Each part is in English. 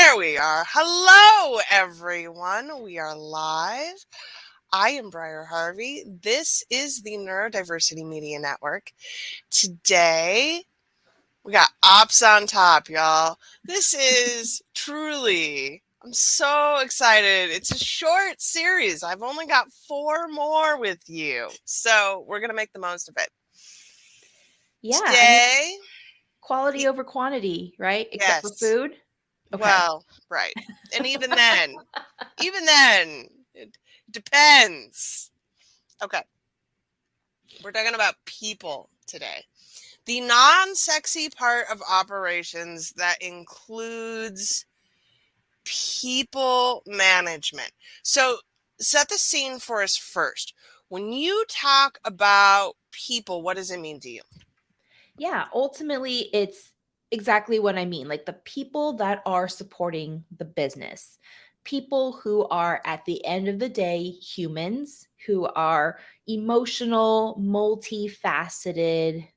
There we are. Hello, everyone. We are live. I am Briar Harvey. This is the Neurodiversity Media Network. Today, we got ops on top, y'all. This is truly, I'm so excited. It's a short series. I've only got 4 more with you. So we're going to make the most of it. Yeah, Today, quality over quantity, right? Except for yes. food. Okay. Well, right. And even then, it depends. Okay. We're talking about people today. The non-sexy part of operations that includes people management. So set the scene for us first. When you talk about people, what does it mean to you? Yeah, ultimately it's exactly what I mean. Like the people that are supporting the business. People who are at the end of the day humans who are emotional, multifaceted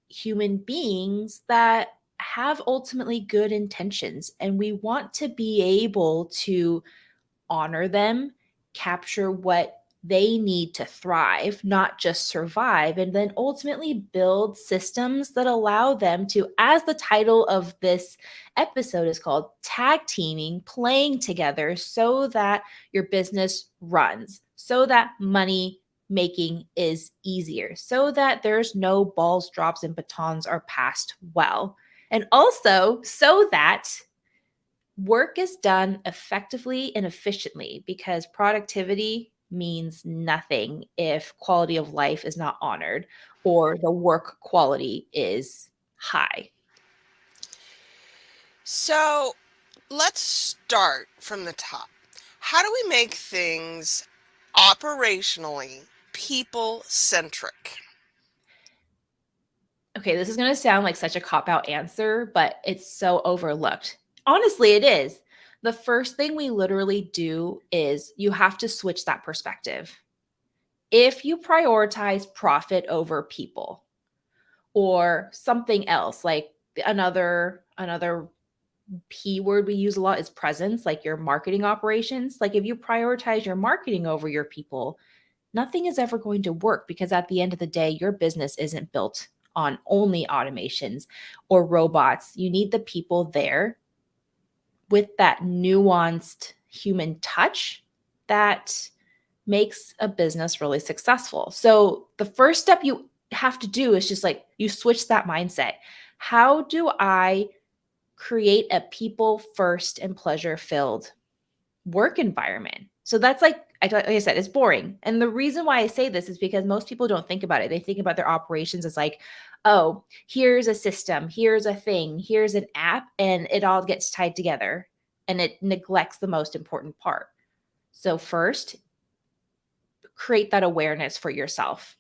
human beings that have ultimately good intentions, and we want to be able to honor them, capture what they need to thrive, not just survive, and then ultimately build systems that allow them to, as the title of this episode is called, tag teaming, playing together so that your business runs, so that money making is easier, so that there's no balls, drops, and batons are passed well. And also so that work is done effectively and efficiently, because productivity means nothing if quality of life is not honored or the work quality is high. So let's start from the top. How do we make things operationally people centric? Okay, this is going to sound like such a cop out answer, but it's so overlooked. Honestly, it is. The first thing we literally do is you have to switch that perspective. If you prioritize profit over people, or something else, like another P word we use a lot is presence, like your marketing operations. Like if you prioritize your marketing over your people, nothing is ever going to work, because at the end of the day, your business isn't built on only automations or robots. You need the people there with that nuanced human touch that makes a business really successful. So the first step you have to do is just like you switch that mindset. How do I create a people first and pleasure filled work environment? So that's like I said, it's boring. And the reason why I say this is because most people don't think about it. They think about their operations as like, oh, here's a system, here's a thing, here's an app, and it all gets tied together. And it neglects the most important part. So, first, create that awareness for yourself.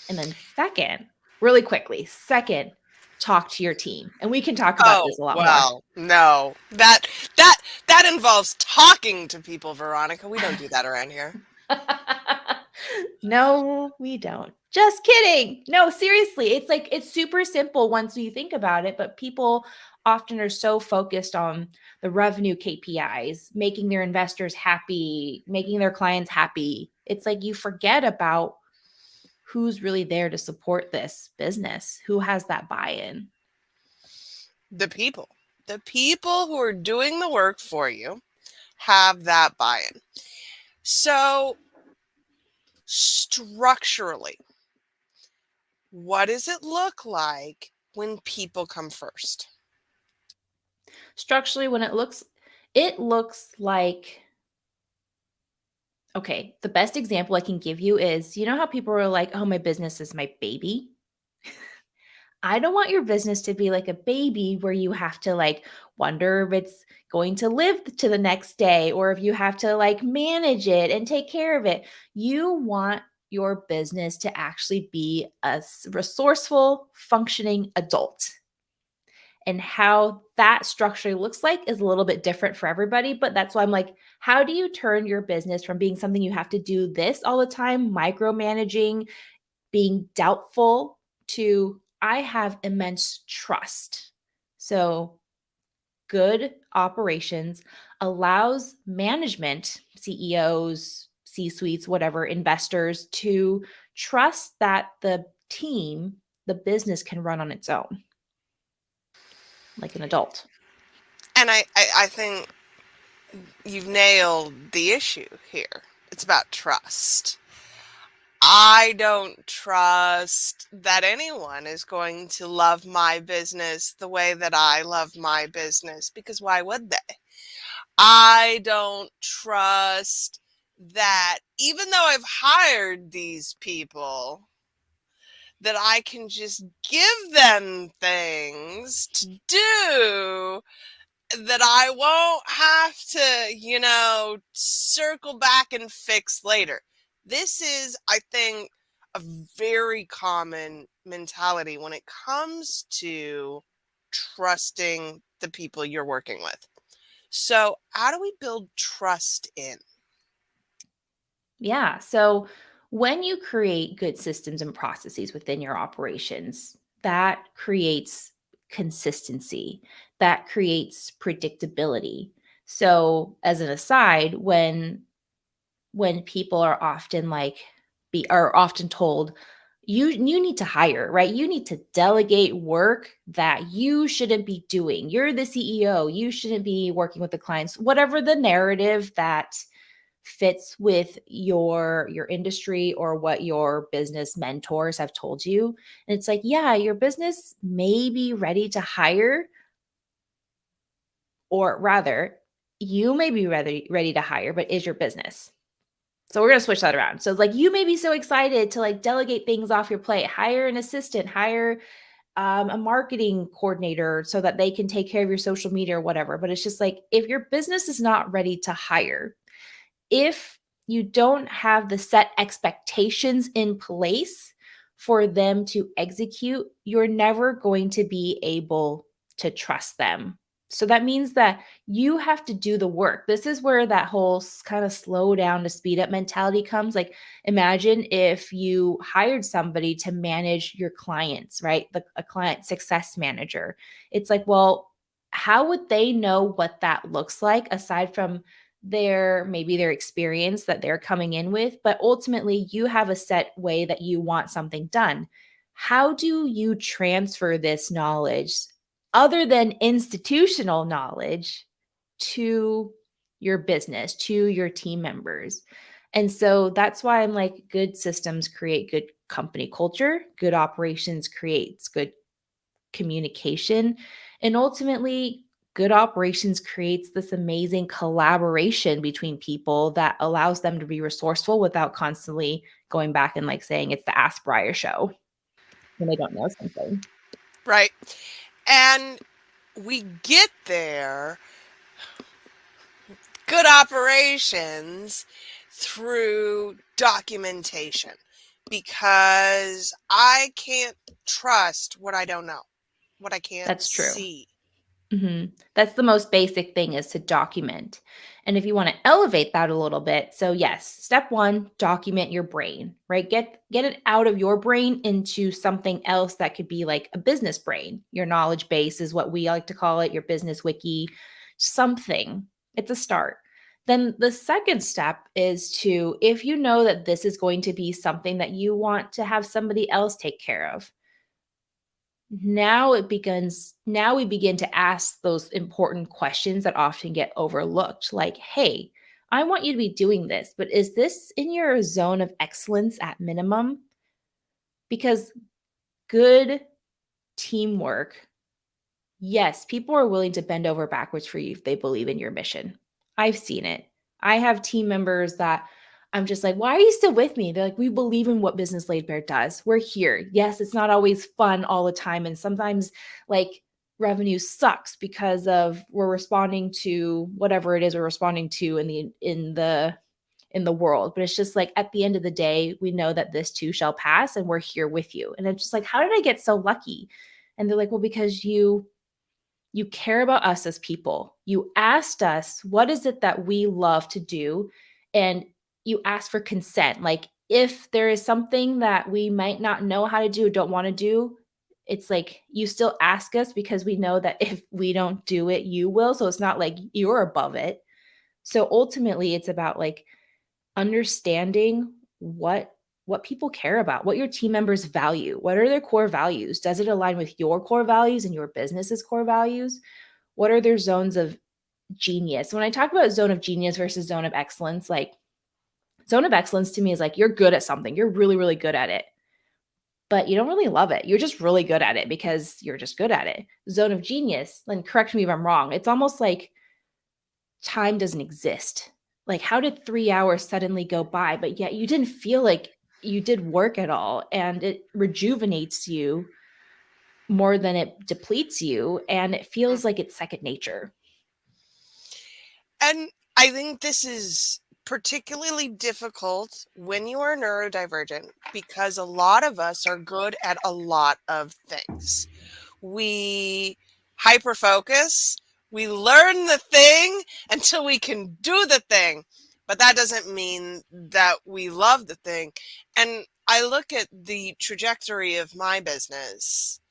And then, second, really quickly, second, talk to your team. And we can talk about Oh, this a lot more. well, no. That involves talking to people, Veronica. We don't do that around here. No, we don't. Just kidding. No, seriously. It's like it's super simple once you think about it, but people often are so focused on the revenue KPIs, making their investors happy, making their clients happy. It's like you forget about who's really there to support this business, who has that buy-in. The people. The people who are doing the work for you have that buy-in. So, structurally, what does it look like when people come first? Structurally, when it looks like, okay, the best example I can give you is, you know how people are like, "Oh, my business is my baby." I don't want your business to be like a baby where you have to like wonder if it's going to live to the next day, or if you have to like manage it and take care of it. You want your business to actually be a resourceful, functioning adult. And how that structure looks like is a little bit different for everybody. But that's why I'm like, how do you turn your business from being something you have to do this all the time, micromanaging, being doubtful, to I have immense trust. So good operations allows management, CEOs, C suites, whatever, investors to trust that the team, the business can run on its own, like an adult. And I think you've nailed the issue here. It's about trust. I don't trust that anyone is going to love my business the way that I love my business, because why would they? I don't trust that even though I've hired these people, that I can just give them things to do that I won't have to, circle back and fix later. This is, I think, a very common mentality when it comes to trusting the people you're working with. So, how do we build trust in? Yeah. So when you create good systems and processes within your operations, that creates consistency, that creates predictability. So as an aside, when people are often are often told you need to hire, right? You need to delegate work that you shouldn't be doing. You're the CEO, you shouldn't be working with the clients. Whatever the narrative that fits with your industry or what your business mentors have told you. And it's like, yeah, your business may be ready to hire, or rather, you may be ready to hire, but is your business? So we're going to switch that around. So like you may be so excited to like delegate things off your plate, hire an assistant, hire a marketing coordinator so that they can take care of your social media or whatever. But it's just like if your business is not ready to hire, if you don't have the set expectations in place for them to execute, you're never going to be able to trust them. So that means that you have to do the work. This is where that whole kind of slow down to speed up mentality comes. Like, imagine if you hired somebody to manage your clients, right? A client success manager. It's like, well, how would they know what that looks like aside from their experience that they're coming in with, but ultimately you have a set way that you want something done. How do you transfer this knowledge other than institutional knowledge to your business, to your team members? And so that's why I'm like, good systems create good company culture, good operations creates good communication, and ultimately good operations creates this amazing collaboration between people that allows them to be resourceful without constantly going back and like saying it's the Ask Briar show when they don't know something. Right. And we get there, good operations, through documentation, because I can't trust what I don't know, what I can't That's true. see. That's the most basic thing, is to document. And if you want to elevate that a little bit, so yes, step one, document your brain, right? Get it out of your brain into something else that could be like a business brain. Your knowledge base is what we like to call it, your business wiki, something. It's a start. Then the second step is to, if you know that this is going to be something that you want to have somebody else take care of, now we begin to ask those important questions that often get overlooked, like, hey, I want you to be doing this, but is this in your zone of excellence at minimum? Because good teamwork, yes, people are willing to bend over backwards for you if they believe in your mission. I've seen it. I have team members that I'm just like, why are you still with me? They're like, we believe in what Business Laid Bare does. We're here. Yes, it's not always fun all the time. And sometimes like revenue sucks because of we're responding to whatever it is we're responding to in the world. But it's just like at the end of the day, we know that this too shall pass and we're here with you. And it's just like, how did I get so lucky? And they're like, well, because you care about us as people. You asked us, what is it that we love to do? And you asked for consent. Like, if there is something that we might not know how to do, don't want to do, It's like you still ask us because we know that if we don't do it, you will. So it's not like you're above it. So ultimately, it's about like understanding what people care about, what your team members value, what are their core values? Does it align with your core values and your business's core values? What are their zones of genius? When I talk about zone of genius versus zone of excellence, like zone of excellence to me is like you're good at something, you're really, really good at it, but you don't really love it. You're just really good at it because you're just good at it. Zone of genius, and correct me if I'm wrong, it's almost like time doesn't exist. Like, how did 3 hours suddenly go by, but yet you didn't feel like you did work at all? And it rejuvenates you more than it depletes you. And it feels like it's second nature. And I think this is particularly difficult when you are neurodivergent because a lot of us are good at a lot of things. We hyper focus, we learn the thing until we can do the thing, but that doesn't mean that we love the thing. And I look at the trajectory of my business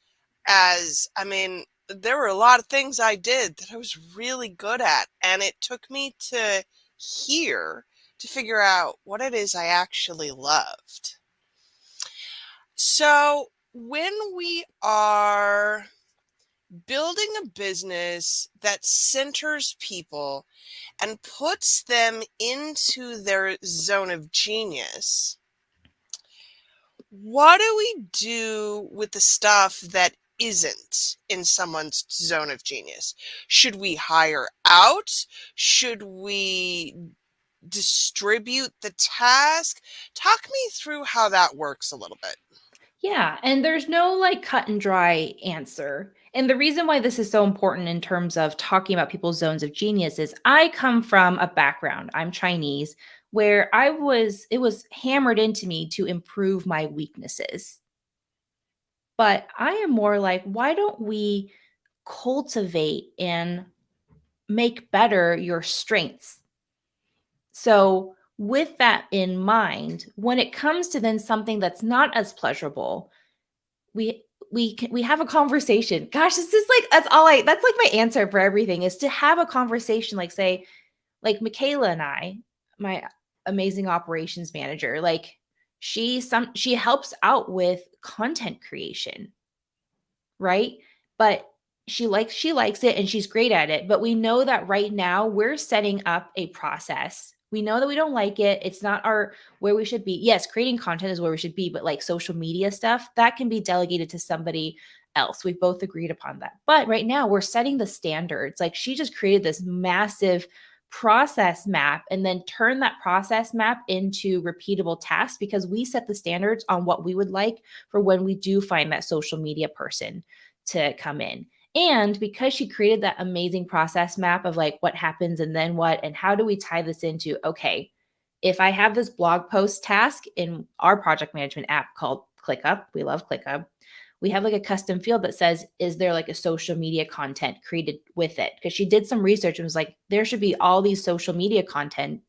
as, I mean, there were a lot of things I did that I was really good at, and it took me to here to figure out what it is I actually loved. So, when we are building a business that centers people and puts them into their zone of genius, what do we do with the stuff that isn't in someone's zone of genius? Should we hire out? Should we distribute the task? Talk me through how that works a little bit. Yeah. And there's no like cut and dry answer. And the reason why this is so important in terms of talking about people's zones of genius is I come from a background, I'm Chinese, where it was hammered into me to improve my weaknesses. But I am more like, why don't we cultivate and make better your strengths? So, with that in mind, when it comes to then something that's not as pleasurable, we have a conversation. Gosh, this is like that's like my answer for everything is to have a conversation. Like say, like Michaela and I, my amazing operations manager, like she helps out with content creation, right? But she likes it and she's great at it. But we know that right now we're setting up a process. We know that we don't like it. It's not our where we should be. Yes, creating content is where we should be, but like social media stuff, that can be delegated to somebody else. We've both agreed upon that. But right now we're setting the standards. Like she just created this massive process map and then turn that process map into repeatable tasks because we set the standards on what we would like for when we do find that social media person to come in. And because she created that amazing process map of like what happens and then what, and how do we tie this into, okay, if I have this blog post task in our project management app called ClickUp, we love ClickUp. We have like a custom field that says, is there like a social media content created with it? Because she did some research and was like, there should be all these social media content,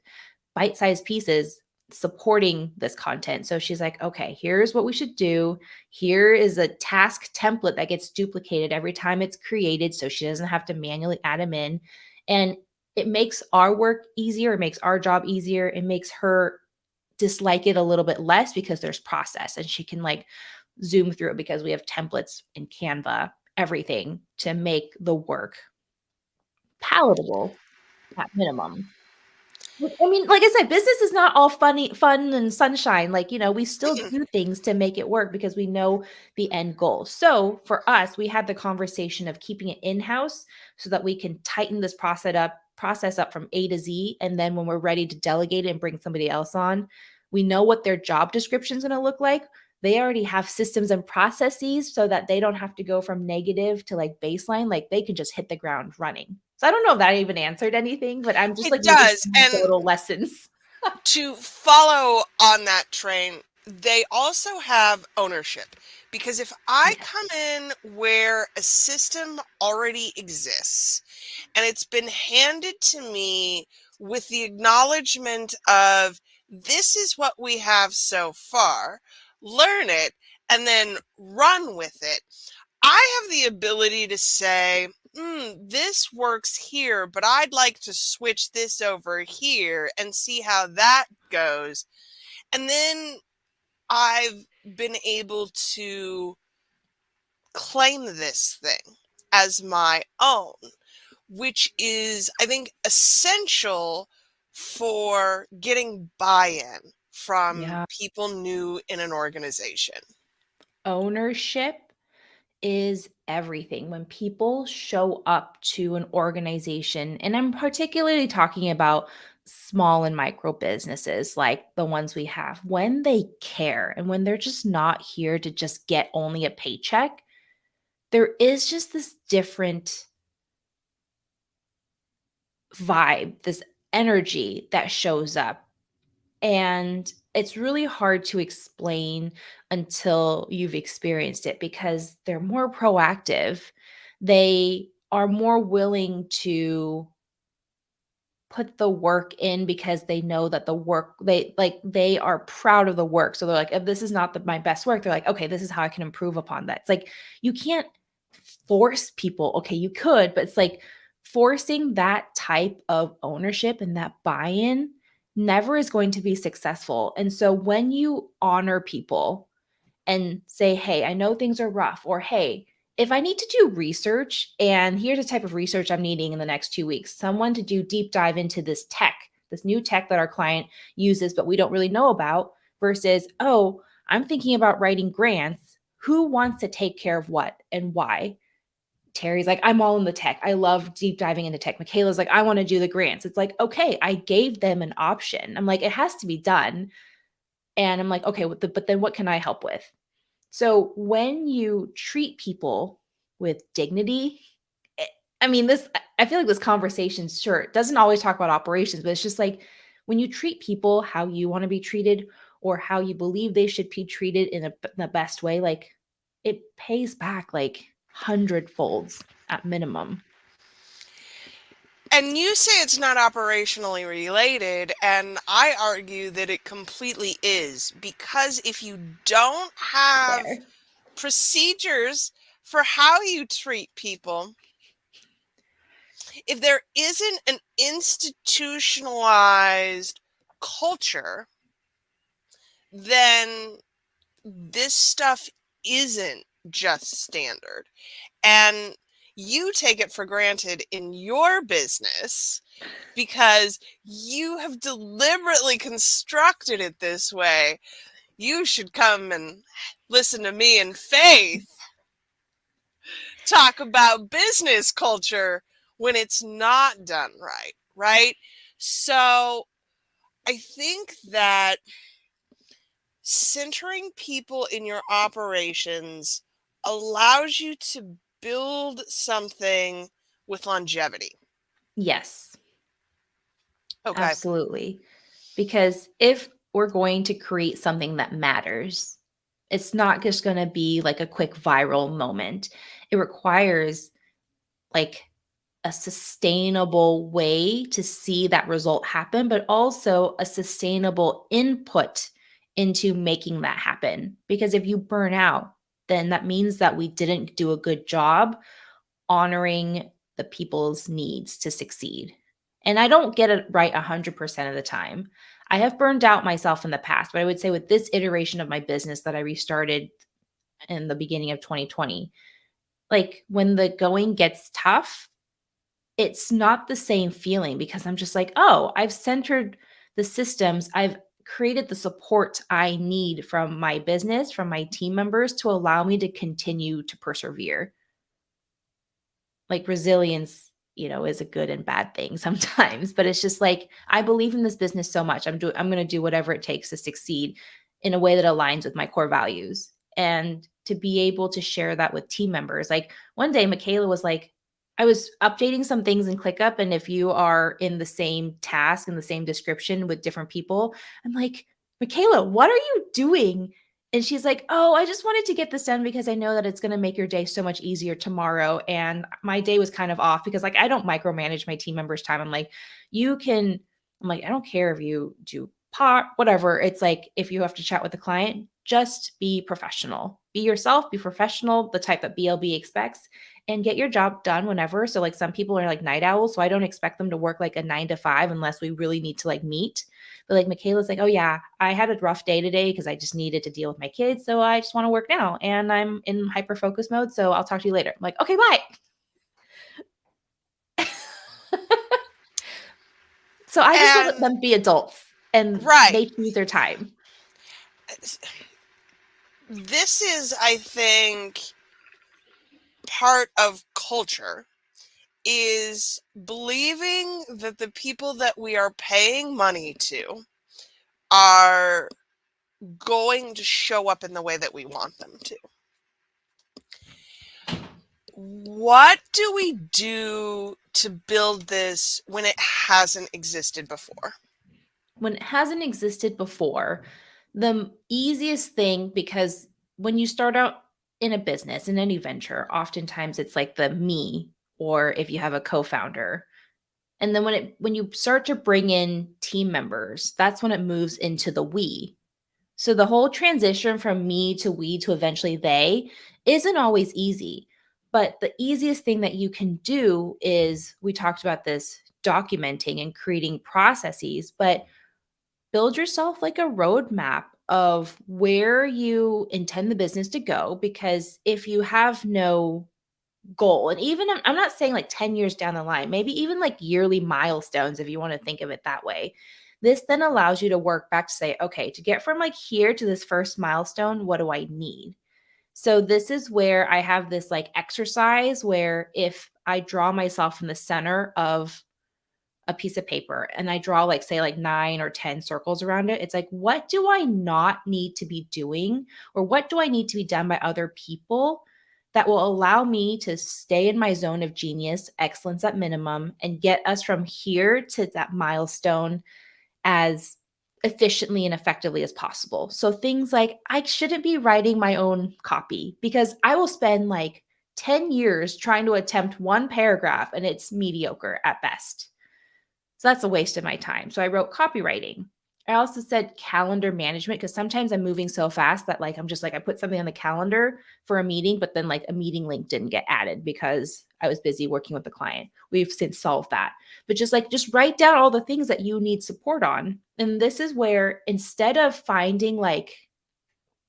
bite-sized pieces supporting this content. So she's like, okay, here's what we should do. Here is a task template that gets duplicated every time it's created. So she doesn't have to manually add them in. And it makes our work easier. It makes our job easier. It makes her dislike it a little bit less because there's process and she can like zoom through it because we have templates in Canva, everything to make the work palatable at minimum. I mean, like I said, business is not all fun and sunshine. Like, we still do things to make it work because we know the end goal. So for us, we had the conversation of keeping it in-house so that we can tighten this process up from A to Z. And then when we're ready to delegate it and bring somebody else on, we know what their job description is going to look like. They already have systems and processes so that they don't have to go from negative to like baseline. Like they can just hit the ground running. So I don't know if that even answered anything, but I'm just It like using does. And anecdotal lessons. to follow on that train, they also have ownership. Because if I Yeah. come in where a system already exists and it's been handed to me with the acknowledgement of this is what we have so far, learn it and then run with it, I have the ability to say, this works here, but I'd like to switch this over here and see how that goes. And then I've been able to claim this thing as my own, which is, I think, essential for getting buy-in from Yeah. people new in an organization. Ownership is everything. When people show up to an organization, and I'm particularly talking about small and micro businesses like the ones we have, when they care and when they're just not here to just get only a paycheck, there is just this different vibe, this energy that shows up. And it's really hard to explain until you've experienced it because they're more proactive. They are more willing to put the work in because they know that the work they are proud of the work. So they're like, if this is not my best work, they're like, okay, this is how I can improve upon that. It's like you can't force people. Okay, you could, but it's like forcing that type of ownership and that buy-in never is going to be successful. And so when you honor people and say, hey, I know things are rough, or hey, if I need to do research, and here's the type of research I'm needing in the next 2 weeks, someone to do deep dive into this tech, this new tech that our client uses, but we don't really know about, versus, oh, I'm thinking about writing grants. Who wants to take care of what and why? Terry's like, I'm all in the tech. I love deep diving into tech. Michaela's like, I want to do the grants. It's like, okay, I gave them an option. I'm like, it has to be done. And I'm like, okay, but then what can I help with? So when you treat people with dignity, eh, I mean, I feel like this conversation, sure, it doesn't always talk about operations, but it's just like when you treat people how you want to be treated or how you believe they should be treated in the best way, like it pays back like hundred folds at minimum. And you say it's not operationally related, and I argue that it completely is. Because if you don't have Fair. procedures for how you treat people, if there isn't an institutionalized culture, then this stuff isn't just standard. And you take it for granted in your business because you have deliberately constructed it this way. You should come and listen to me and Faith talk about business culture when it's not done right, right? So I think that centering people in your operations allows you to build something with longevity. Yes, Okay. absolutely. Because if we're going to create something that matters, it's not just going to be like a quick viral moment. It requires like a sustainable way to see that result happen, but also a sustainable input into making that happen. Because if you burn out, then that means that we didn't do a good job honoring the people's needs to succeed. And I don't get it right 100% of the time. I have burned out myself in the past, but I would say with this iteration of my business that I restarted in the beginning of 2020, like when the going gets tough, it's not the same feeling because I'm just like, oh, I've centered the systems. I've created the support I need from my business, from my team members to allow me to continue to persevere. Like resilience, is a good and bad thing sometimes, but it's just like I believe in this business so much. I'm going to do whatever it takes to succeed in a way that aligns with my core values and to be able to share that with team members. Like one day Michaela was like, I was updating some things in ClickUp, and if you are in the same task and the same description with different people, I'm like, Michaela, what are you doing? And she's like, "Oh, I just wanted to get this done because I know that it's going to make your day so much easier tomorrow." And my day was kind of off because like I don't micromanage my team members' time. I'm like, "You can." I'm like, "I don't care if you do pot whatever. It's like if you have to chat with the client, just be professional." be yourself, be professional, the type that BLB expects, and get your job done whenever. So like some people are like night owls, so I don't expect them to work like a 9 to 5 unless we really need to like meet. But like Michaela's like, oh yeah, I had a rough day today because I just needed to deal with my kids, so I just want to work now, and I'm in hyper focus mode, so I'll talk to you later. I'm like, okay, bye. So I just let And them be adults and right. they choose their time. This is, I think, part of culture is believing that the people that we are paying money to are going to show up in the way that we want them to. What do we do to build this when it hasn't existed before? When it hasn't existed before, the easiest thing, because when you start out in a business, in any venture, oftentimes it's like the me, or if you have a co-founder. And then when you start to bring in team members, that's when it moves into the we. So the whole transition from me to we to eventually they isn't always easy. But the easiest thing that you can do is, we talked about this, documenting and creating processes, but build yourself like a roadmap of where you intend the business to go. Because if you have no goal, and even I'm not saying like 10 years down the line, maybe even like yearly milestones, if you want to think of it that way, this then allows you to work back to say, okay, to get from like here to this first milestone, what do I need? So this is where I have this like exercise where if I draw myself in the center of a piece of paper and I draw like say like 9 or 10 circles around it, it's like, what do I not need to be doing, or what do I need to be done by other people that will allow me to stay in my zone of genius, excellence at minimum, and get us from here to that milestone as efficiently and effectively as possible. So things like, I shouldn't be writing my own copy because I will spend like 10 years trying to attempt one paragraph and it's mediocre at best. So that's a waste of my time. So I wrote copywriting. I also said calendar management because sometimes I'm moving so fast that like I'm just like, I put something on the calendar for a meeting, but then like a meeting link didn't get added because I was busy working with the client. We've since solved that. But just write down all the things that you need support on. And this is where, instead of finding like,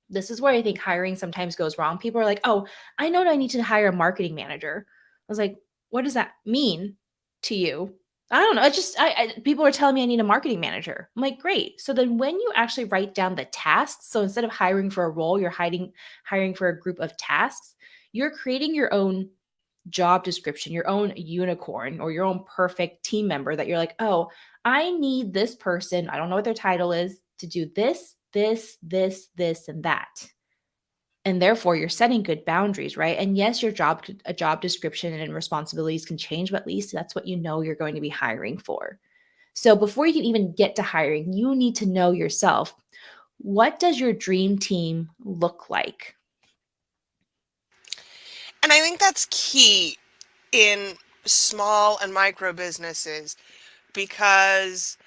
this is where I think hiring sometimes goes wrong. People are like, oh, I know I need to hire a marketing manager. I was like, what does that mean to you? I don't know. It's just, people are telling me I need a marketing manager. I'm like, great. So then when you actually write down the tasks, so instead of hiring for a role, you're hiring for a group of tasks, you're creating your own job description, your own unicorn or your own perfect team member that you're like, oh, I need this person, I don't know what their title is, to do this, and that. And therefore you're setting good boundaries, right? And yes, a job description and responsibilities can change, but at least that's what you know you're going to be hiring for. So before you can even get to hiring, you need to know yourself. What does your dream team look like? And I think that's key in small and micro businesses because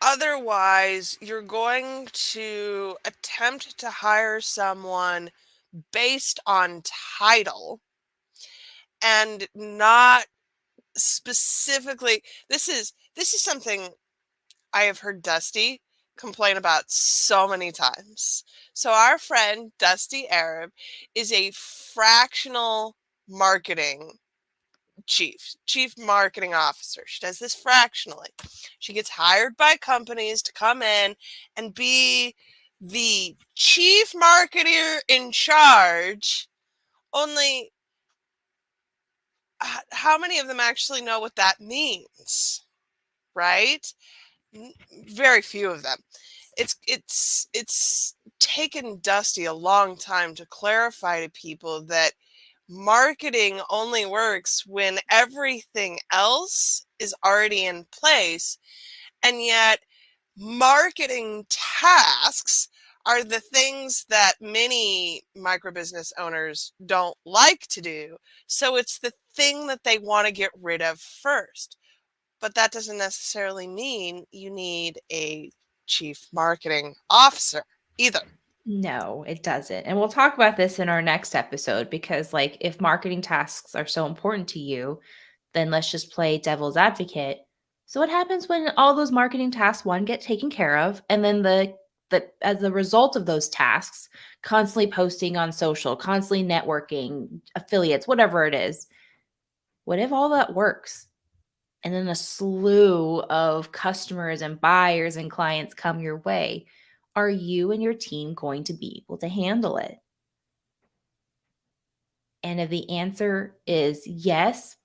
otherwise you're going to attempt to hire someone based on title and not specifically. This is something I have heard Dusty complain about so many times. So our friend Dusty Arab is a fractional marketing chief marketing officer. She does this fractionally. She gets hired by companies to come in and be the chief marketer in charge. Only how many of them actually know what that means, right? Very few of them. It's taken Dusty a long time to clarify to people that marketing only works when everything else is already in place, and yet marketing tasks are the things that many microbusiness owners don't like to do. So it's the thing that they want to get rid of first. But that doesn't necessarily mean you need a chief marketing officer either. No, it doesn't. And we'll talk about this in our next episode because, like, if marketing tasks are so important to you, then let's just play devil's advocate. So, what happens when all those marketing tasks, one, get taken care of, and then the as a result of those tasks, constantly posting on social, constantly networking, affiliates, whatever it is, what if all that works? And then a slew of customers and buyers and clients come your way. Are you and your team going to be able to handle it? And if the answer is yes,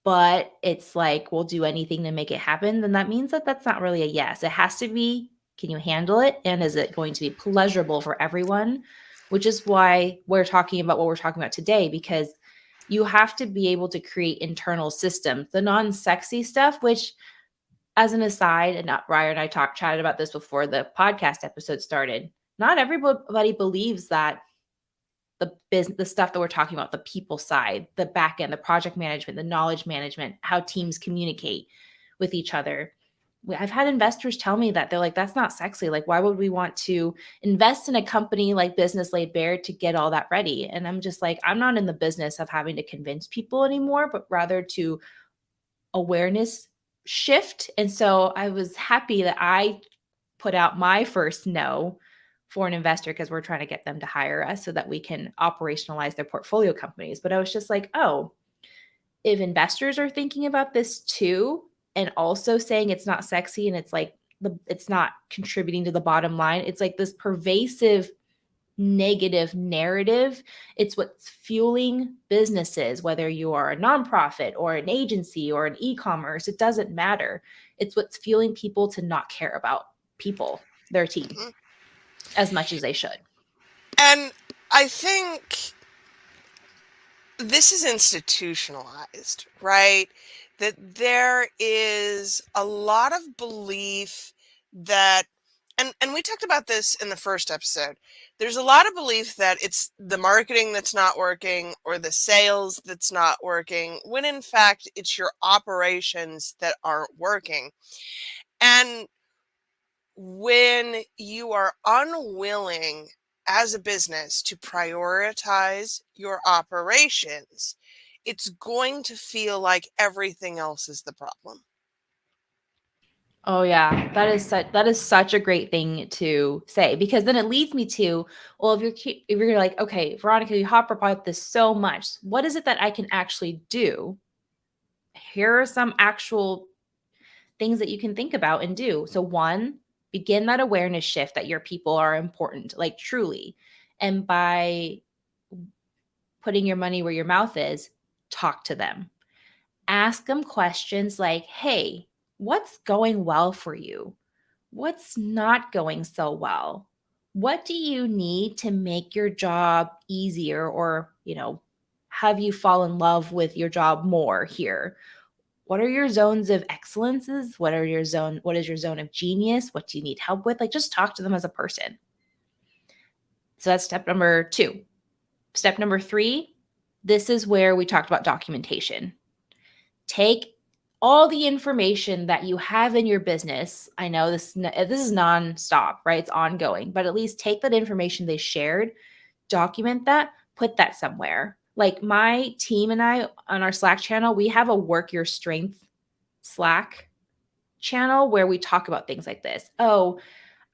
but it's like we'll do anything to make it happen, then that means that that's not really a yes. It has to be, can you handle it? And is it going to be pleasurable for everyone? Which is why we're talking about what we're talking about today, because you have to be able to create internal systems, the non sexy stuff, which, as an aside, and not Briar and I chatted about this before the podcast episode started. Not everybody believes that the stuff that we're talking about, the people side, the back end, the project management, the knowledge management, how teams communicate with each other. I've had investors tell me that they're like, that's not sexy. Like, why would we want to invest in a company like Business Laid Bare to get all that ready? And I'm just like, I'm not in the business of having to convince people anymore, but rather to awareness shift. And so I was happy that I put out my first no for an investor because we're trying to get them to hire us so that we can operationalize their portfolio companies. But I was just like, oh, if investors are thinking about this too, and also saying it's not sexy and it's like it's not contributing to the bottom line, it's like this pervasive negative narrative. It's what's fueling businesses, whether you are a nonprofit or an agency or an e-commerce, it doesn't matter. It's what's fueling people to not care about people, their team, Mhm. as much as they should. And I think this is institutionalized, right? That there is a lot of belief that, and we talked about this in the first episode. There's a lot of belief that it's the marketing that's not working or the sales that's not working, when in fact it's your operations that aren't working. And when you are unwilling as a business to prioritize your operations, it's going to feel like everything else is the problem. Oh yeah, that is such a great thing to say, because then it leads me to, well, if you're like, okay, Veronica, you hop about this so much, what is it that I can actually do? Here are some actual things that you can think about and do. So, one, begin that awareness shift that your people are important, like truly. And by putting your money where your mouth is, talk to them. Ask them questions like, hey, what's going well for you? What's not going so well? What do you need to make your job easier, or, have you fall in love with your job more here? What are your zones of excellences? What is your zone of genius? What do you need help with? Like, just talk to them as a person. So that's step number 2. Step number 3, this is where we talked about documentation. Take all the information that you have in your business. I know this is nonstop, right? It's ongoing, but at least take that information they shared, document that, put that somewhere. Like, my team and I on our Slack channel, we have a work your strength Slack channel where we talk about things like this. Oh,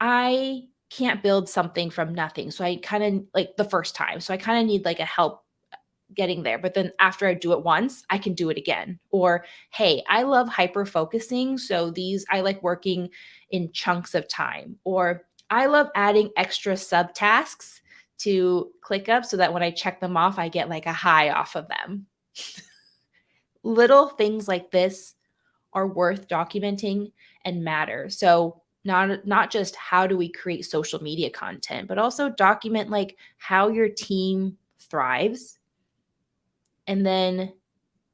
I can't build something from nothing. So I kind of like the first time. So I kind of need like a help getting there. But then after I do it once, I can do it again. Or, hey, I love hyper focusing. So I like working in chunks of time. Or, I love adding extra subtasks to ClickUp so that when I check them off, I get like a high off of them. Little things like this are worth documenting and matter. So, not just how do we create social media content, but also document like how your team thrives. And then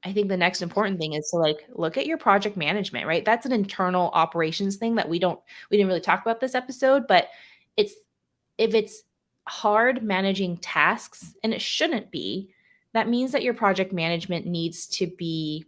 I think the next important thing is to like look at your project management, right? That's an internal operations thing that we didn't really talk about this episode, but it's if it's hard managing tasks, and it shouldn't be, that means that your project management needs to be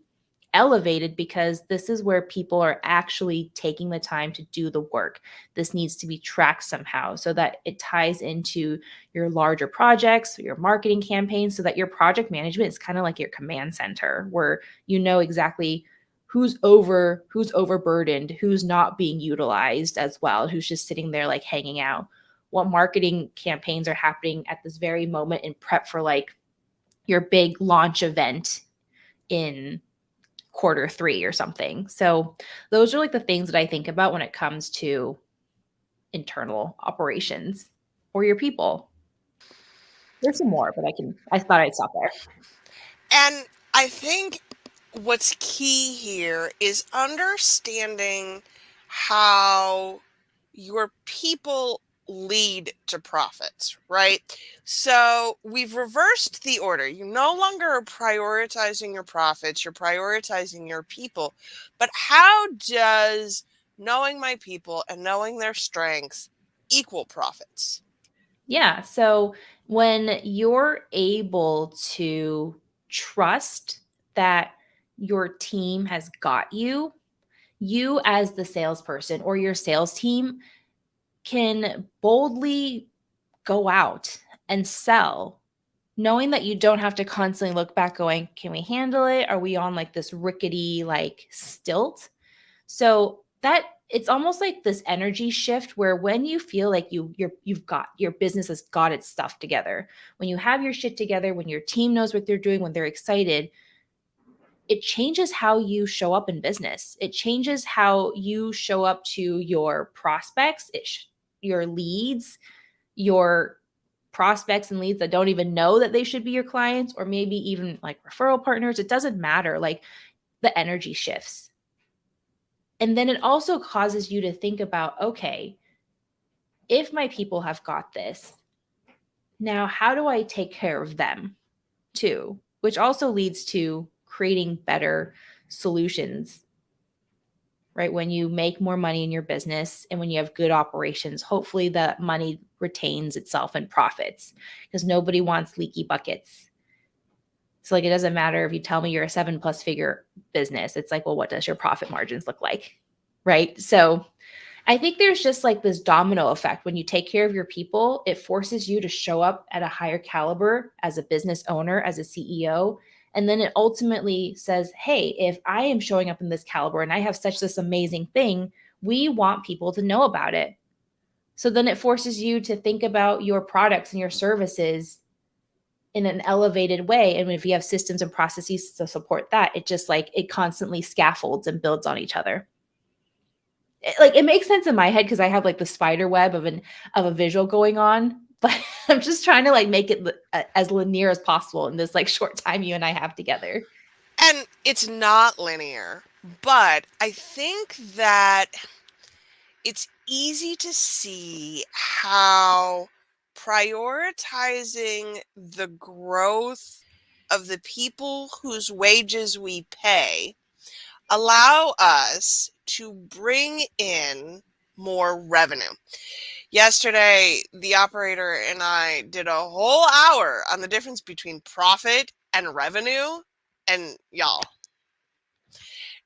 elevated because this is where people are actually taking the time to do the work. This needs to be tracked somehow so that it ties into your larger projects, your marketing campaigns, so that your project management is kind of like your command center where you know exactly who's overburdened, who's not being utilized as well, who's just sitting there like hanging out. What marketing campaigns are happening at this very moment in prep for like your big launch event in quarter 3 or something. So those are like the things that I think about when it comes to internal operations or your people. There's some more, but I thought I'd stop there. And I think what's key here is understanding how your people lead to profits, right? So we've reversed the order. You no longer are prioritizing your profits, you're prioritizing your people. But how does knowing my people and knowing their strengths equal profits? Yeah. So when you're able to trust that your team has got you, you as the salesperson or your sales team can boldly go out and sell, knowing that you don't have to constantly look back going, can we handle it? Are we on like this rickety like stilt? So that it's almost like this energy shift where when you feel like you've got your business has got its stuff together, when you have your shit together, when your team knows what they're doing, when they're excited, it changes how you show up in business. It changes how you show up to your prospects, your leads, your prospects and leads that don't even know that they should be your clients, or maybe even like referral partners. It doesn't matter. Like the energy shifts. And then it also causes you to think about, okay, if my people have got this, now how do I take care of them too? Which also leads to creating better solutions, right? When you make more money in your business and when you have good operations, hopefully the money retains itself in profits because nobody wants leaky buckets. So like it doesn't matter if you tell me you're a 7+ figure business. It's like, well, what does your profit margins look like? Right? So I think there's just like this domino effect. When you take care of your people, it forces you to show up at a higher caliber as a business owner, as a CEO. And then it ultimately says, hey, if I am showing up in this caliber and I have such this amazing thing, we want people to know about it. So then it forces you to think about your products and your services in an elevated way. And if you have systems and processes to support that, it just like it constantly scaffolds and builds on each other. Like it makes sense in my head because I have like the spider web of a visual going on, but I'm just trying to like make it as linear as possible in this like short time you and I have together. And it's not linear, but I think that it's easy to see how prioritizing the growth of the people whose wages we pay allow us to bring in more revenue. Yesterday, the operator and I did a whole hour on the difference between profit and revenue. And y'all,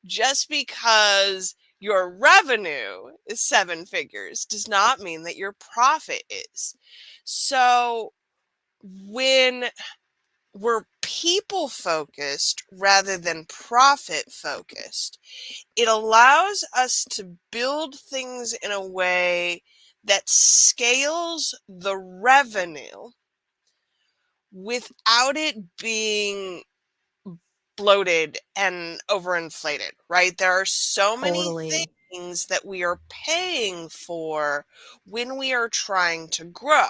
just because your revenue is 7 figures does not mean that your profit is. So when we're people focused rather than profit focused, it allows us to build things in a way that scales the revenue without it being bloated and overinflated, right? There are so many Totally. things that we are paying for when we are trying to grow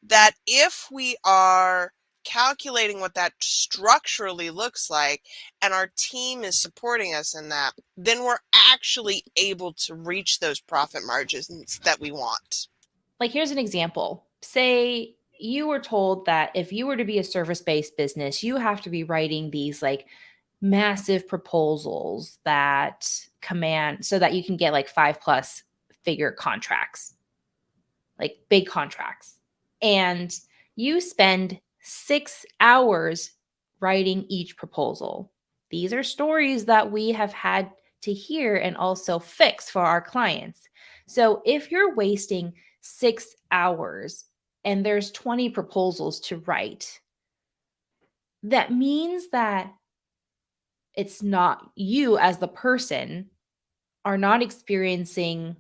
that if we are calculating what that structurally looks like and our team is supporting us in that, then we're actually able to reach those profit margins that we want. Like here's an example. Say you were told that if you were to be a service-based business, you have to be writing these like massive proposals that command so that you can get like 5+ figure contracts, like big contracts. And you spend 6 hours writing each proposal. These are stories that we have had to hear and also fix for our clients. So if you're wasting 6 hours and there's 20 proposals to write, that means that it's not you as the person are not experiencing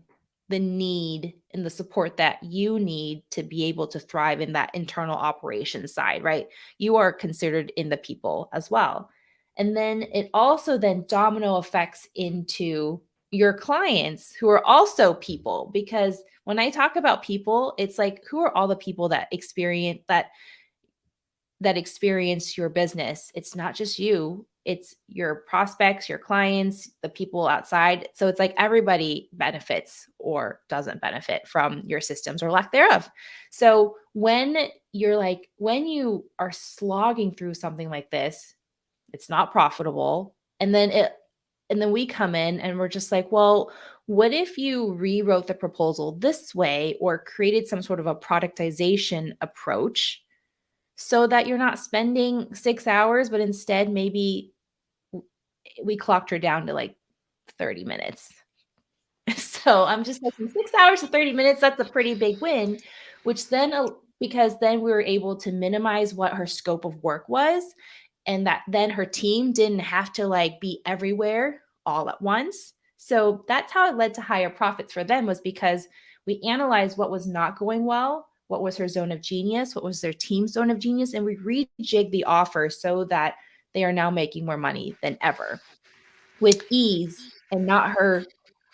the need and the support that you need to be able to thrive in that internal operations side, right? You are considered in the people as well. And then it also then domino effects into your clients who are also people, because when I talk about people, it's like who are all the people that experience your business. It's not just you, it's your prospects, your clients, the people outside. So it's like everybody benefits or doesn't benefit from your systems or lack thereof. So when you are slogging through something like this, it's not profitable. And then we come in and we're just like, well, what if you rewrote the proposal this way or created some sort of a productization approach so that you're not spending 6 hours, but instead maybe we clocked her down to like 30 minutes. So I'm just like, from 6 hours to 30 minutes, that's a pretty big win, which then because then we were able to minimize what her scope of work was, and that then her team didn't have to like be everywhere all at once. So that's how it led to higher profits for them, was because we analyzed what was not going well, what was her zone of genius, what was their team's zone of genius, and we rejigged the offer so that they are now making more money than ever with ease, and not her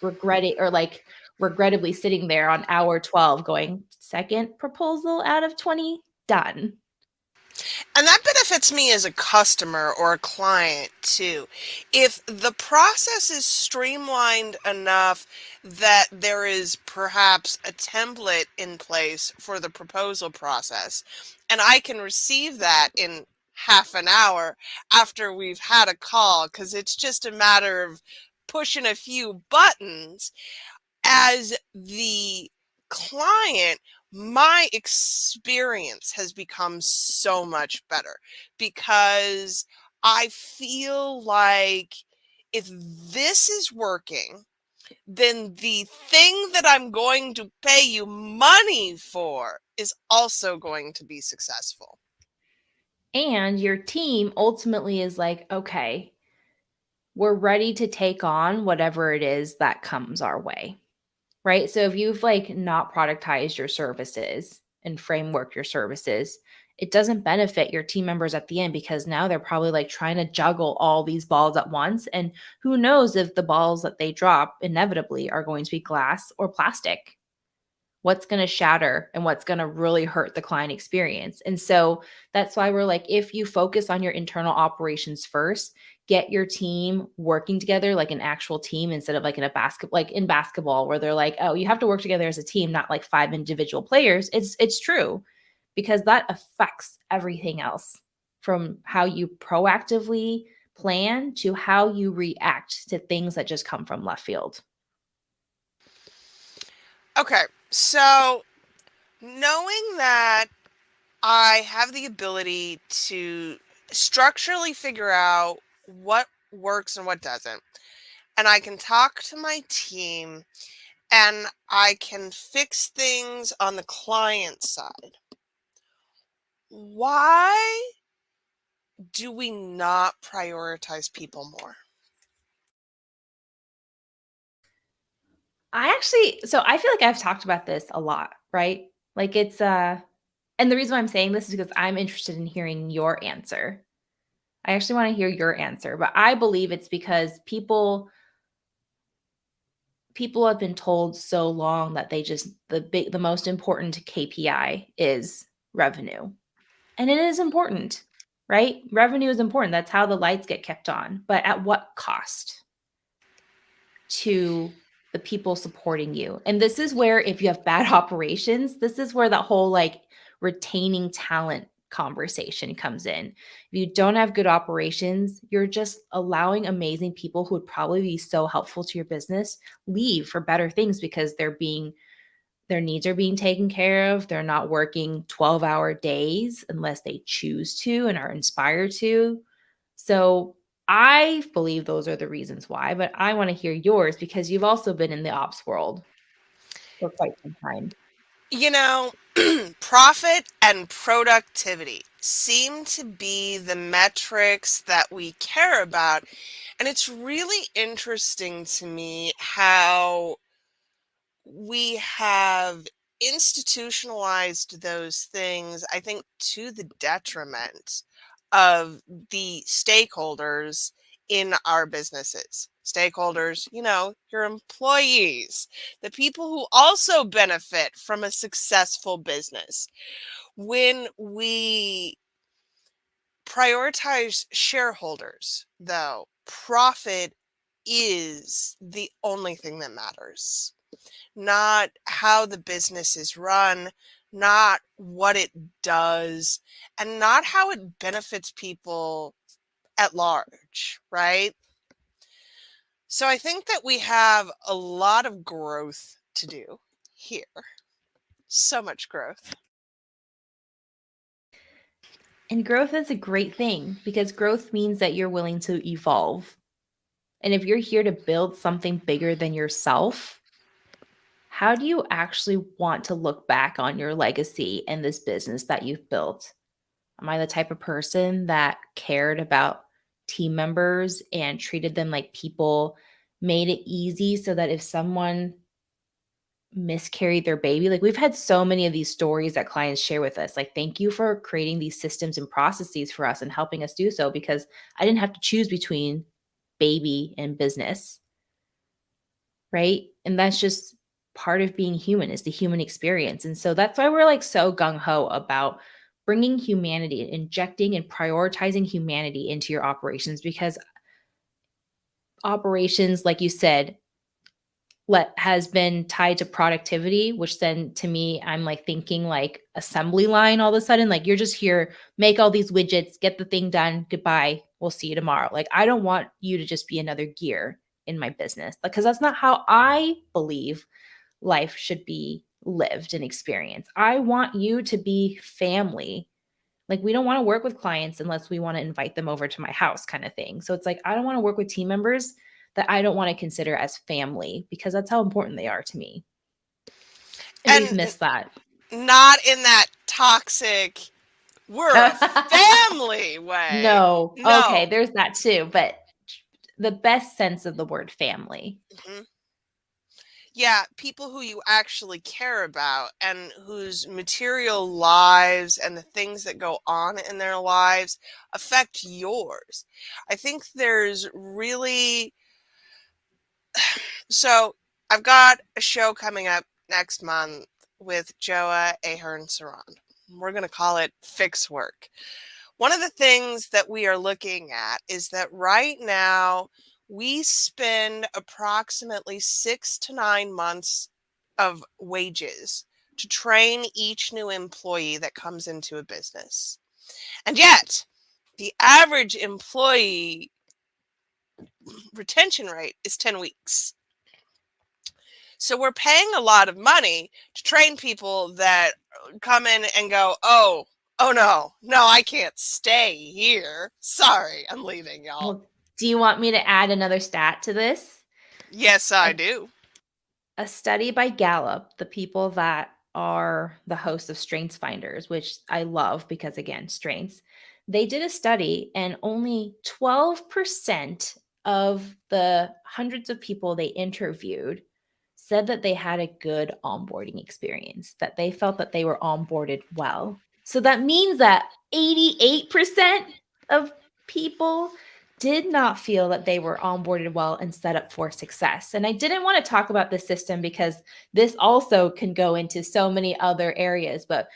regretting or like regrettably sitting there on hour 12 going, second proposal out of 20, done. And that benefits me as a customer or a client too. If the process is streamlined enough that there is perhaps a template in place for the proposal process, and I can receive that in half an hour after we've had a call, because it's just a matter of pushing a few buttons, as the client, my experience has become so much better because I feel like if this is working, then the thing that I'm going to pay you money for is also going to be successful. And your team ultimately is like, okay, we're ready to take on whatever it is that comes our way. Right? So if you've like not productized your services and framework your services, it doesn't benefit your team members at the end, because now they're probably like trying to juggle all these balls at once. And who knows if the balls that they drop inevitably are going to be glass or plastic, what's going to shatter and what's going to really hurt the client experience. And so that's why we're like, if you focus on your internal operations first, get your team working together like an actual team, instead of like in basketball where they're like, oh, you have to work together as a team, not like 5 individual players. It's true, because that affects everything else, from how you proactively plan to how you react to things that just come from left field. Okay, so knowing that I have the ability to structurally figure out what works and what doesn't, and I can talk to my team and I can fix things on the client side. Why do we not prioritize people more? I feel like I've talked about this a lot, right? Like and the reason why I'm saying this is because I'm interested in hearing your answer. I actually want to hear your answer, but I believe it's because people have been told so long that they just the most important KPI is revenue. And it is important, right? Revenue is important. That's how the lights get kept on. But at what cost to the people supporting you? And this is where, if you have bad operations, this is where that whole like retaining talent conversation comes in. If you don't have good operations, you're just allowing amazing people who would probably be so helpful to your business leave for better things, because their needs are being taken care of. They're not working 12-hour days unless they choose to and are inspired to. So I believe those are the reasons why, but I want to hear yours because you've also been in the ops world for quite some time. You know, profit and productivity seem to be the metrics that we care about. And it's really interesting to me how we have institutionalized those things, I think, to the detriment of the stakeholders in our businesses. Stakeholders, your employees, the people who also benefit from a successful business. When we prioritize shareholders, though, profit is the only thing that matters, not how the business is run, not what it does, and not how it benefits people at large, right? So I think that we have a lot of growth to do here. So much growth. And growth is a great thing because growth means that you're willing to evolve. And if you're here to build something bigger than yourself, how do you actually want to look back on your legacy and this business that you've built? Am I the type of person that cared about team members and treated them like people, made it easy so that if someone miscarried their baby, like we've had so many of these stories that clients share with us, like, thank you for creating these systems and processes for us and helping us do so because I didn't have to choose between baby and business, right? And that's just part of being human, is the human experience. And so that's why we're like so gung-ho about bringing humanity, injecting and prioritizing humanity into your operations, because operations, like you said, has been tied to productivity, which then to me, I'm like thinking like assembly line all of a sudden. Like, you're just here, make all these widgets, get the thing done, goodbye, we'll see you tomorrow. Like, I don't want you to just be another gear in my business, because that's not how I believe life should be lived and experienced. I want you to be family. Like, we don't want to work with clients unless we want to invite them over to my house, kind of thing. So it's like, I don't want to work with team members that I don't want to consider as family, because that's how important they are to me. And we've And missed that. not in that toxic, we're a family way. No. Okay, No. there's that too, but the best sense of the word family. Mhm. Yeah, people who you actually care about and whose material lives and the things that go on in their lives affect yours. I think there's really, so I've got a show coming up next month with Joa Ahern Saran. We're going to call it Fix Work. One of the things that we are looking at is that right now we spend approximately 6 to 9 months of wages to train each new employee that comes into a business. And yet, the average employee retention rate is 10 weeks. So we're paying a lot of money to train people that come in and go, oh no, I can't stay here. Sorry, I'm leaving, y'all. Well, do you want me to add another stat to this? Yes, I A do. a study by Gallup, the people that are the hosts of Strengths Finders, which I love because, again, strengths, they did a study and only 12% of the hundreds of people they interviewed said that they had a good onboarding experience, that they felt that they were onboarded well. So that means that 88% of people did not feel that they were onboarded well and set up for success. And I didn't want to talk about this system because this also can go into so many other areas, but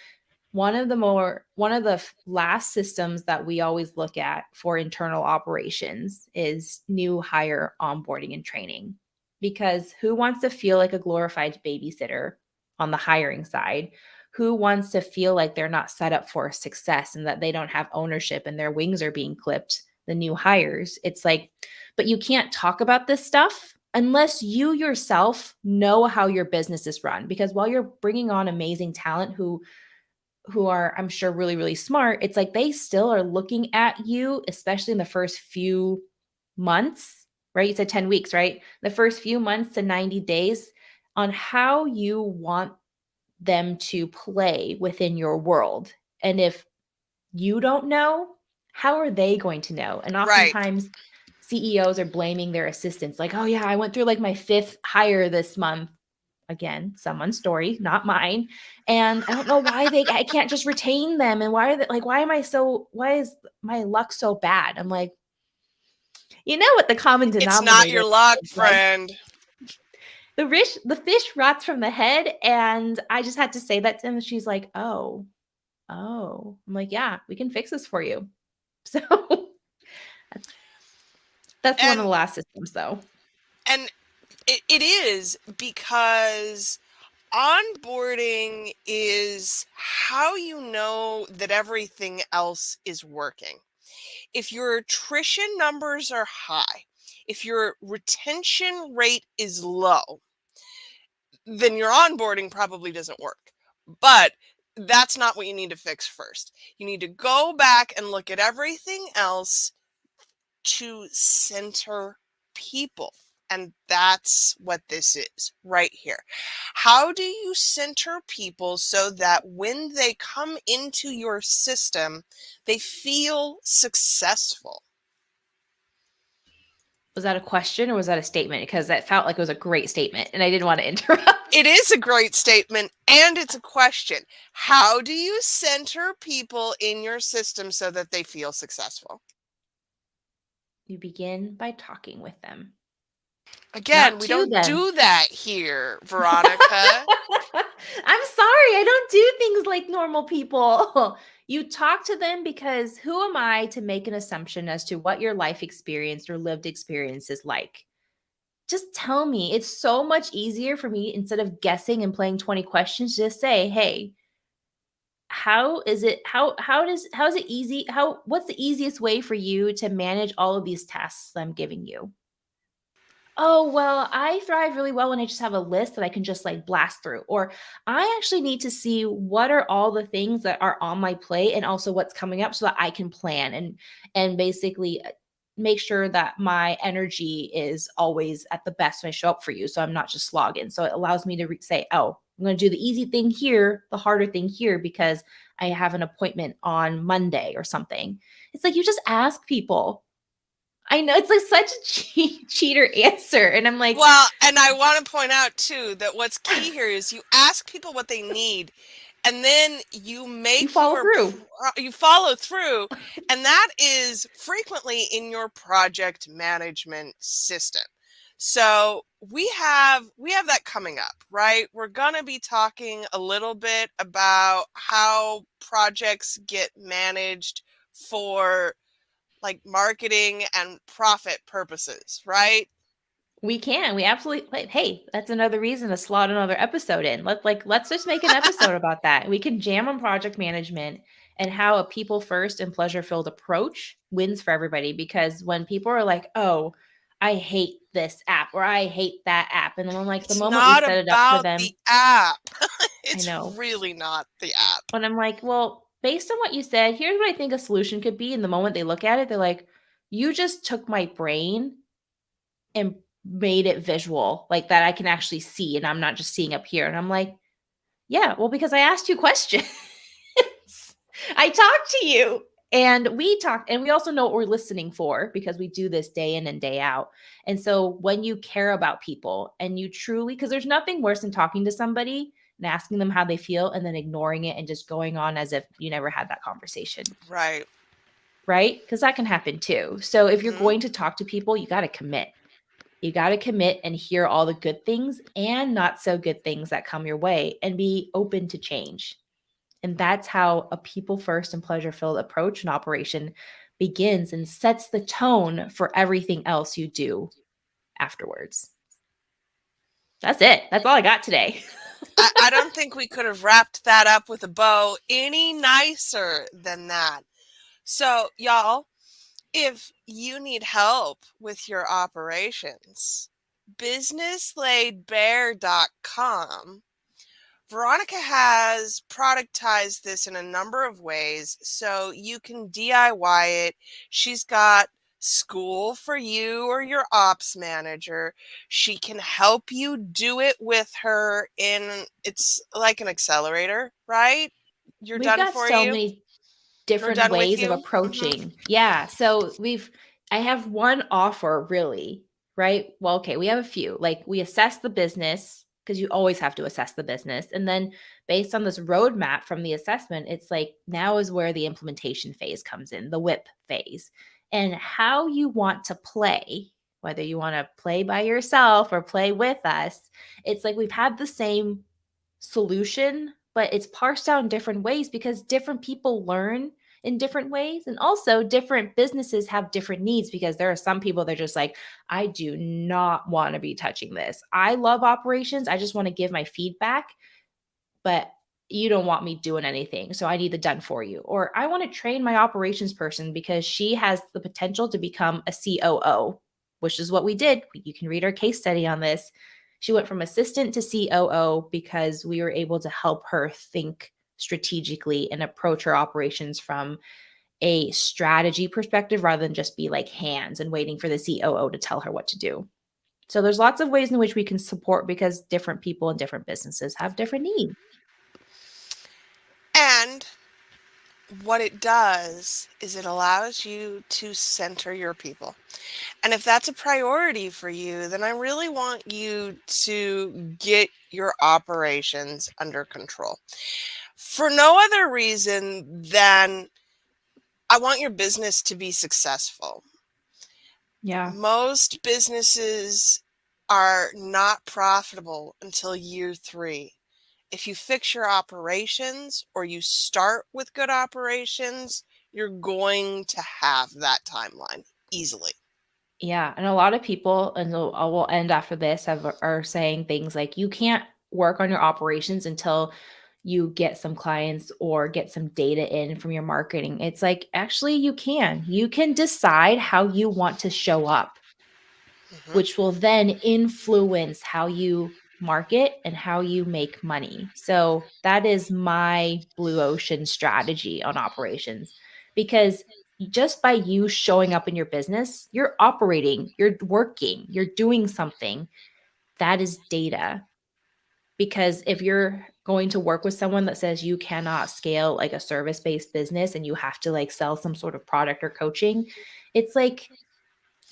one of the last systems that we always look at for internal operations is new hire onboarding and training. Because who wants to feel like a glorified babysitter on the hiring side? Who wants to feel like they're not set up for success and that they don't have ownership and their wings are being clipped? The new hires. It's like, but you can't talk about this stuff unless you yourself know how your business is run. Because while you're bringing on amazing talent who are, I'm sure, really, really smart, it's like they still are looking at you, especially in the first few months, right? You said 10 weeks, right? The first few months to 90 days on how you want them to play within your world. And if you don't know, how are they going to know? And Right. oftentimes CEOs are blaming their assistants, like, oh, yeah, I went through like my fifth hire this month. Again, someone's story, not mine. And I don't know why I can't just retain them. And why are they like, why is my luck so bad? I'm like, you know what the common It's not denominator your luck, is, right? friend. The fish rots from the head. And I just had to say that to him. And she's like, oh. I'm like, yeah, we can fix this for you. So that's one of And the last systems, though. and it is because onboarding is how you know that everything else is working. If your attrition numbers are high, if your retention rate is low, then your onboarding probably doesn't work. But that's not what you need to fix first. You need to go back and look at everything else to center people. And that's what this is right here. How do you center people so that when they come into your system, they feel successful? Was that a question or was that a statement? Because that felt like it was a great statement and I didn't want to interrupt. It is a great statement and it's a question. How do you center people in your system so that they feel successful? You begin by talking with them, Again, not we to don't them. do that here, Veronica. I'm sorry, I don't do things like normal people. You talk to them because who am I to make an assumption as to what your life experience or lived experience is like? Just tell me. It's so much easier for me instead of guessing and playing 20 questions, just say, "Hey, how is it how is it easy? How what's the easiest way for you to manage all of these tasks I'm giving you?" Oh, well, I thrive really well when I just have a list that I can just like blast through. Or I actually need to see what are all the things that are on my plate and also what's coming up so that I can plan and basically make sure that my energy is always at the best when I show up for you. So I'm not just slogging. So it allows me to say, oh, I'm going to do the easy thing here, the harder thing here, because I have an appointment on Monday or something. It's like you just ask people. I know it's like such a cheater answer, and I'm like, Well, and I want to point out too that what's key here is you ask people what they need and then you you make follow through. you follow through, and that is frequently in your project management system. So we have that coming up, right? We're going to be talking a little bit about how projects get managed for like marketing and profit purposes, right? We absolutely like, hey, that's another reason to slot another episode in. Let's just make an episode about that. We can jam on project management and how a people first and pleasure filled approach wins for everybody. Because when people are like, oh, I hate this app or I hate that app, and then I'm like, the It's moment we not set it up for about the them, app. I It's know. really not the app. And I'm like, well, based on what you said, here's what I think a solution could be. And the moment they look at it, they're like, you just took my brain and made it visual, like that I can actually see and I'm not just seeing up here. And I'm like, yeah, well, because I asked you questions. I talked to you. And we talk, and we also know what we're listening for because we do this day in and day out. And so when you care about people and you truly, because there's nothing worse than talking to somebody and asking them how they feel and then ignoring it and just going on as if you never had that conversation, Right. right? Because that can happen too. So if you're Hmm. going to talk to people, you got to commit. You got to commit and hear all the good things and not so good things that come your way and be open to change. And that's how a people first and pleasure filled approach and operation begins and sets the tone for everything else you do afterwards. That's it. That's all I got today. I don't think we could have wrapped that up with a bow any nicer than that. So, y'all, if you need help with your operations, businesslaidbare.com. Veronica has productized this in a number of ways so you can DIY it. She's got school for you or your ops manager. She can help you do it with her it's like an accelerator, right? You're We've done got for so you many or different done with ways of you. Hmm. approaching. Yeah. So I have one offer really, right? Well, okay, we have a few. Like we assess the business because you always have to assess the business. And then based on this roadmap from the assessment, it's like now is where the implementation phase comes in, the whip phase, and how you want to play. Whether you want to play by yourself or play with us, it's like we've had the same solution, but it's parsed out in different ways because different people learn in different ways. And also, different businesses have different needs because there are some people that are just like, I do not want to be touching this. I love operations. I just want to give my feedback, but you don't want me doing anything. So I need the done for you. Or I want to train my operations person because she has the potential to become a COO, which is what we did. You can read our case study on this. She went from assistant to COO because we were able to help her think strategically and approach her operations from a strategy perspective rather than just be like hands and waiting for the COO to tell her what to do. So there's lots of ways in which we can support because different people and different businesses have different needs. And what it does is it allows you to center your people. And if that's a priority for you, then I really want you to get your operations under control. For no other reason than I want your business to be successful. Yeah. Most businesses are not profitable until year 3. If you fix your operations or you start with good operations, you're going to have that timeline easily. Yeah, and a lot of people, and we'll end after this, are saying things like you can't work on your operations until you get some clients or get some data in from your marketing. It's like actually you can. You can decide how you want to show up, Hmm. which will then influence how you market and how you make money. So that is my blue ocean strategy on operations because just by you showing up in your business, you're operating, you're working, you're doing something. That is data. Because if you're going to work with someone that says you cannot scale like a service based business and you have to like sell some sort of product or coaching, it's like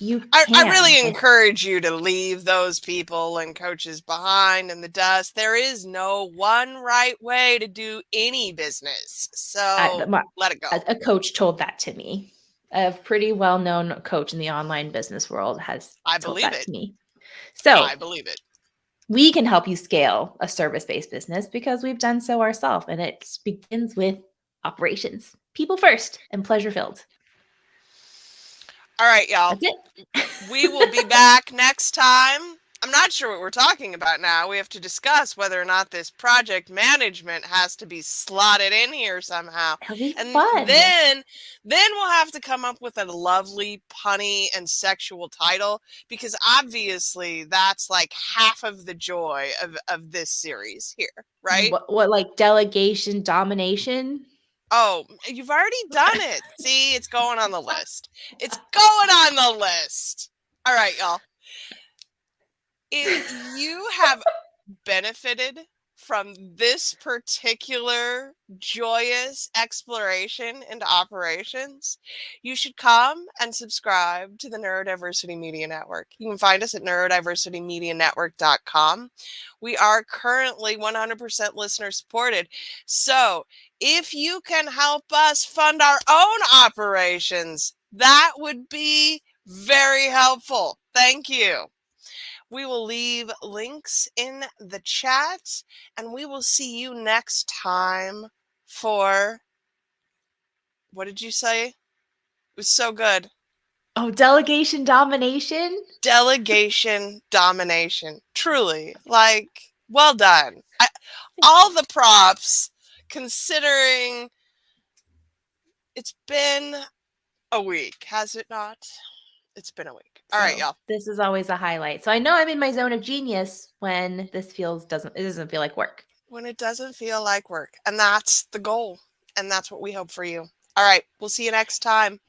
you I can. really And encourage you to leave those people and coaches behind in the dust. There is no one right way to do any business. I, So my, let it go. a coach told that to me. A pretty well known coach in the online business world has I told believe that it. to me. So I believe it. we can help you scale a service based business because we've done so ourselves. And it begins with operations, people first, and pleasure filled. All right, y'all. That's it. We will be back next time. I'm not sure what we're talking about now. We have to discuss whether or not this project management has to be slotted in here somehow. It'll be And fun. then we'll have to come up with a lovely punny and sexual title because obviously that's like half of the joy of this series here, right? What like delegation, domination? Oh, you've already done it. See, it's going on the list. It's going on the list. All right, y'all. If you have benefited from this particular joyous exploration into operations, you should come and subscribe to the Neurodiversity Media Network. You can find us at neurodiversitymedianetwork.com. We are currently 100% listener supported. So if you can help us fund our own operations, that would be very helpful. Thank you. We will leave links in the chat and we will see you next time for what did you say? It was so good. Oh, delegation, domination? Delegation domination. Truly. Like, well done. Thank All you. the props considering it's been a week, has it not? It's been a week. All right, So y'all. this is always a highlight. So I know I'm in my zone of genius when this feels doesn't it doesn't feel like work. When it doesn't feel like work. And that's the goal. And that's what we hope for you. All right. We'll see you next time.